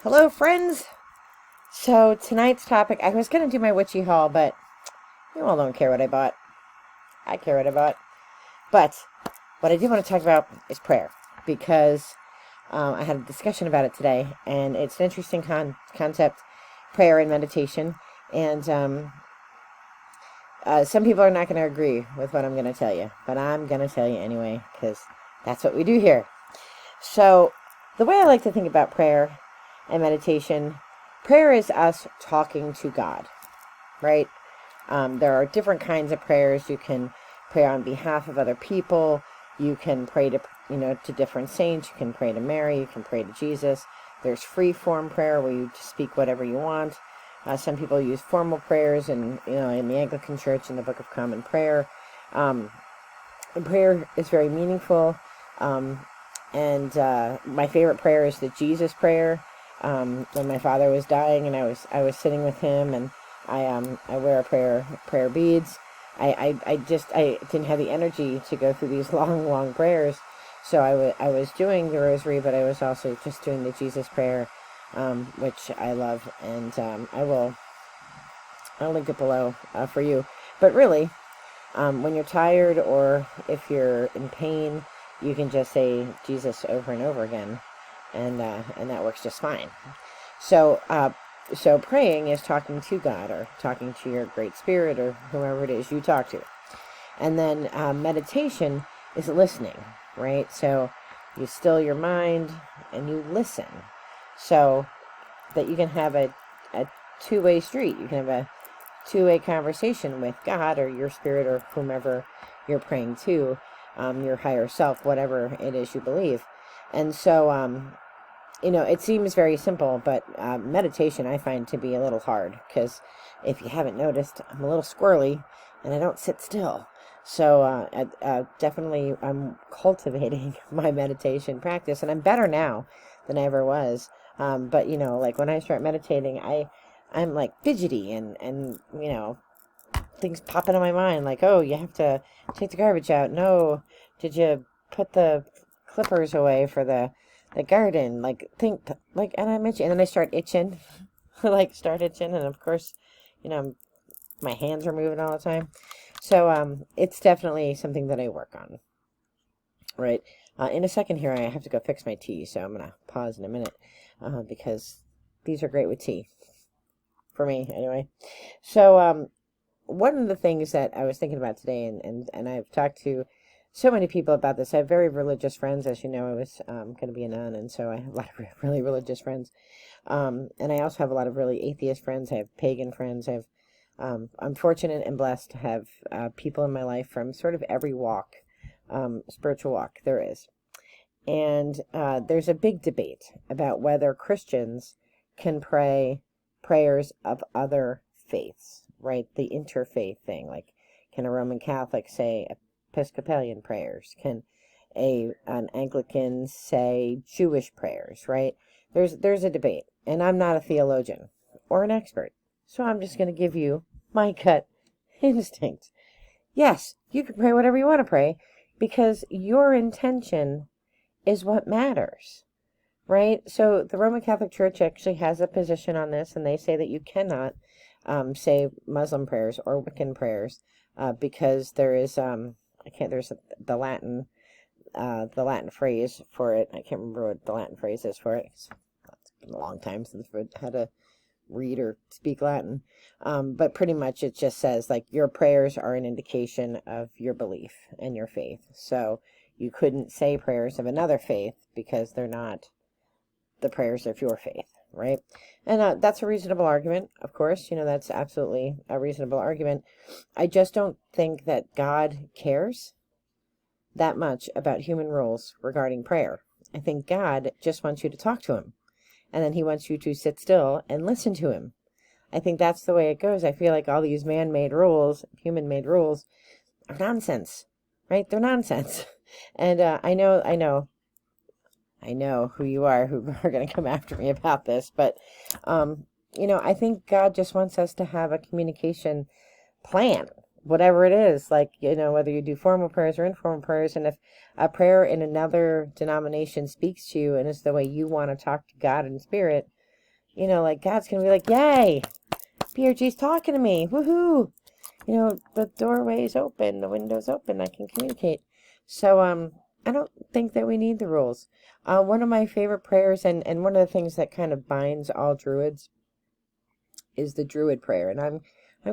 Hello, friends. So tonight's topic, I was going to do my witchy haul, but you all don't care what I bought. I care what I bought. But what I do want to talk about is prayer, because I had a discussion about it today, and it's an interesting concept, prayer and meditation. And some people are not going to agree with what I'm going to tell you, but I'm going to tell you anyway, because that's what we do here. So the way I like to think about prayer and meditation, prayer is us talking to God, right? There are different kinds of prayers. You can pray on behalf of other people. You can pray to, to different saints. You can pray to Mary. You can pray to Jesus. There's free form prayer where you just speak whatever you want. Some people use formal prayers, and in the Anglican Church, in the Book of Common Prayer. Prayer is very meaningful. And my favorite prayer is the Jesus prayer. When my father was dying, and I was sitting with him, and I wear a prayer beads. I didn't have the energy to go through these long prayers, so I was doing the rosary, but I was also just doing the Jesus prayer, which I love, and I'll link it below for you. But really, when you're tired or if you're in pain, you can just say Jesus over and over again, and that works just fine. So praying is talking to God, or talking to your great spirit, or whoever it is you talk to. And then meditation is listening, right? So you still your mind and you listen, so that you can have a two-way street. You can have a two-way conversation with God, or your spirit, or whomever you're praying to, your higher self, whatever it is you believe. And so it seems very simple, but meditation I find to be a little hard, because if you haven't noticed, I'm a little squirrely and I don't sit still. So definitely I'm cultivating my meditation practice, and I'm better now than I ever was. But like when I start meditating, I'm like fidgety, and things pop into my mind, like, oh, you have to take the garbage out. No, did you put the clippers away for the garden? And I mentioned, and then I start itching, and of course, my hands are moving all the time. So it's definitely something that I work on. Right. In a second here, I have to go fix my tea, so I'm gonna pause in a minute, because these are great with tea, for me anyway. So one of the things that I was thinking about today, and I've talked to so many people about this. I have very religious friends. As you know, I was going to be a nun, and so I have a lot of really religious friends. And I also have a lot of really atheist friends. I have pagan friends. I'm fortunate and blessed to have people in my life from sort of every walk, spiritual walk there is. And there's a big debate about whether Christians can pray prayers of other faiths, right? The interfaith thing. Like, can a Roman Catholic say Episcopalian prayers? Can an Anglican say Jewish prayers, right? There's a debate, and I'm not a theologian or an expert, so I'm just going to give you my gut instinct. Yes, you can pray whatever you want to pray, because your intention is what matters, right? So the Roman Catholic Church actually has a position on this, and they say that you cannot say Muslim prayers or Wiccan prayers, because there is there's the Latin phrase for it. I can't remember what the Latin phrase is for it. It's been a long time since I've had to read or speak Latin, but pretty much it just says, like, your prayers are an indication of your belief and your faith. So you couldn't say prayers of another faith because they're not the prayers of your faith, right? And that's a reasonable argument, of course. That's absolutely a reasonable argument. I just don't think that God cares that much about human rules regarding prayer. I think God just wants you to talk to him, and then he wants you to sit still and listen to him. I think that's the way it goes. I feel like all these man-made rules, human-made rules, are nonsense, right? They're nonsense. And I know who you are, who are going to come after me about this, but I think God just wants us to have a communication plan, whatever it is, like, whether you do formal prayers or informal prayers. And if a prayer in another denomination speaks to you and is the way you want to talk to God in spirit, You know, like God's going to be like, yay, BRG's talking to me. Woohoo. You know, the doorway is open, the window's open, I can communicate. So, I don't think that we need the rules. One of my favorite prayers, and one of the things that kind of binds all Druids, is the Druid Prayer. And I'm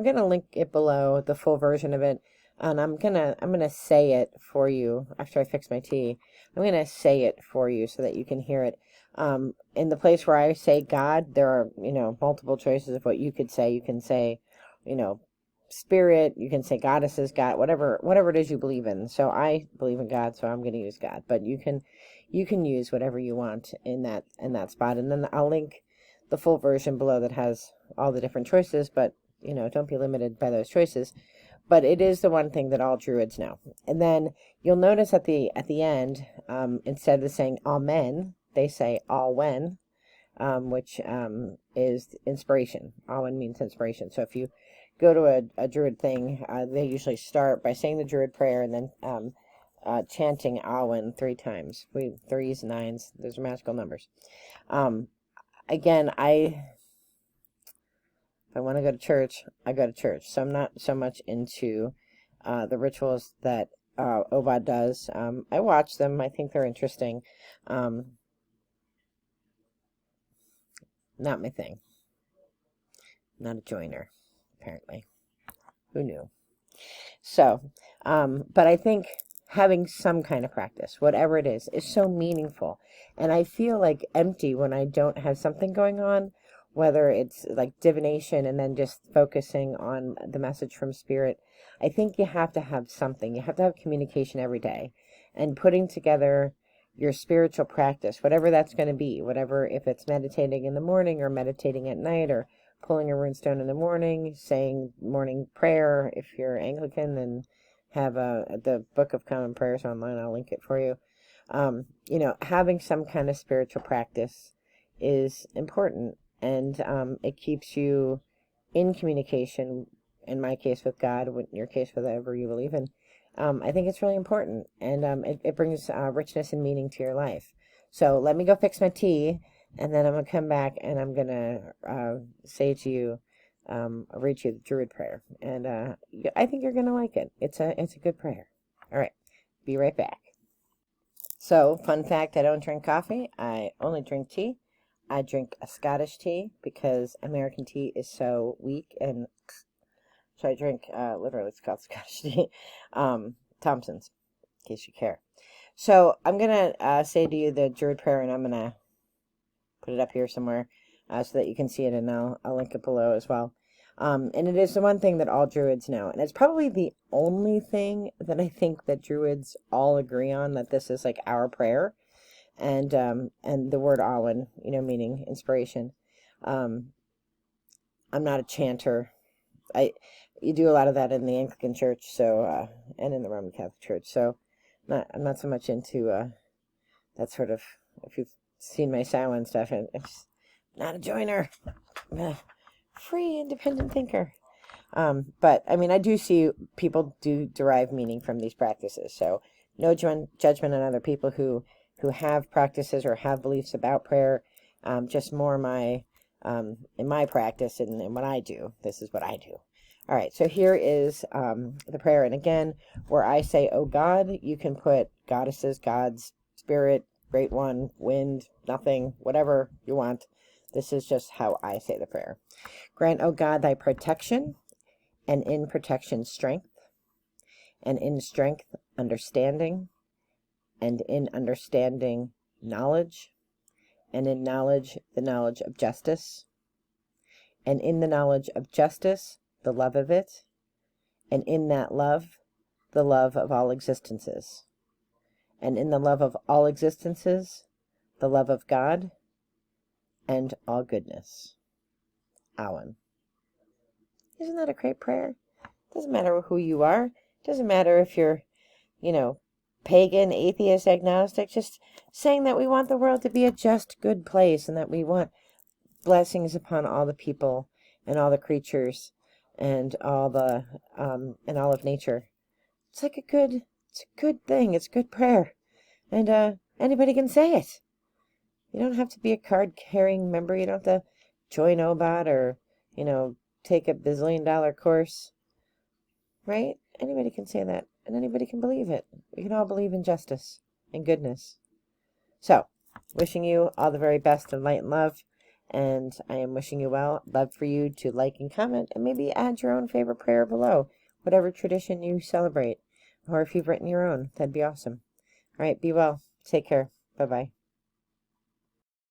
going to link it below, the full version of it. And I'm gonna say it for you after I fix my tea. I'm gonna say it for you so that you can hear it. In the place where I say God, there are, you know, multiple choices of what you could say. You can say, you know, spirit. You can say goddesses, God, whatever it is you believe in. So I believe in God, so I'm gonna use God. But you can use whatever you want in that spot. And then I'll link the full version below that has all the different choices. But you know, don't be limited by those choices. But it is the one thing that all Druids know. And then you'll notice at the end, instead of saying amen, they say Awen, which is inspiration. Awen means inspiration. So if you go to a Druid thing, they usually start by saying the Druid prayer and then chanting Awen 3 times. 3s, 9s, those are magical numbers. Again, if I want to go to church, I go to church. So I'm not so much into the rituals that Obad does. I watch them. I think they're interesting. Not my thing. Not a joiner, apparently. Who knew? So, but I think having some kind of practice, whatever it is so meaningful. And I feel like empty when I don't have something going on, whether it's like divination and then just focusing on the message from Spirit. I think you have to have something. You have to have communication every day and putting together your spiritual practice, whatever that's going to be, whatever, if it's meditating in the morning or meditating at night or pulling a runestone in the morning, saying morning prayer. If you're Anglican, then have the Book of Common Prayers online. I'll link it for you. You know, having some kind of spiritual practice is important, and it keeps you in communication, in my case with God, in your case with whatever you believe in. I think it's really important, and it brings richness and meaning to your life. So let me go fix my tea, and then I'm going to come back, and I'm going to say to you, read you the Druid Prayer. And I think you're going to like it. It's a good prayer. All right. Be right back. So, fun fact, I don't drink coffee. I only drink tea. I drink a Scottish tea because American tea is so weak, and so I drink, literally, it's called Scottish tea. Thompson's, in case you care. So, I'm going to say to you the Druid Prayer, and I'm going to put it up here somewhere so that you can see it, and I'll link it below as well. And it is the one thing that all Druids know, and it's probably the only thing that I think that Druids all agree on, that this is like our prayer, and the word Awen, you know, meaning inspiration. I'm not a chanter. You do a lot of that in the Anglican Church, so and in the Roman Catholic Church. So I'm not so much into that sort of. If you've seen my Sao and stuff, I'm not a joiner. Free, independent thinker. But I mean, I do see people do derive meaning from these practices. So no judgment on other people who have practices or have beliefs about prayer. Just more my in my practice and what I do. This is what I do. All right. So here is the prayer, and again, where I say, "Oh God," you can put goddesses, gods, spirit, great one, wind, nothing, whatever you want. This is just how I say the prayer. Grant, O God, thy protection, and in protection strength, and in strength understanding, and in understanding knowledge, and in knowledge the knowledge of justice, and in the knowledge of justice the love of it, and in that love the love of all existences, and in the love of all existences the love of God, and all goodness. Awen. Isn't that a great prayer? Doesn't matter who you are. Doesn't matter if you're, you know, pagan, atheist, agnostic. Just saying that we want the world to be a just, good place, and that we want blessings upon all the people and all the creatures and all the and all of nature. It's like it's a good thing. It's a good prayer, and anybody can say it. You don't have to be a card-carrying member. You don't have to join OBOT or, take a bazillion-dollar course, right? Anybody can say that, and anybody can believe it. We can all believe in justice and goodness. So, wishing you all the very best in light and love, and I am wishing you well. Love for you to like and comment, and maybe add your own favorite prayer below, whatever tradition you celebrate, or if you've written your own, that'd be awesome. All right, be well. Take care. Bye-bye.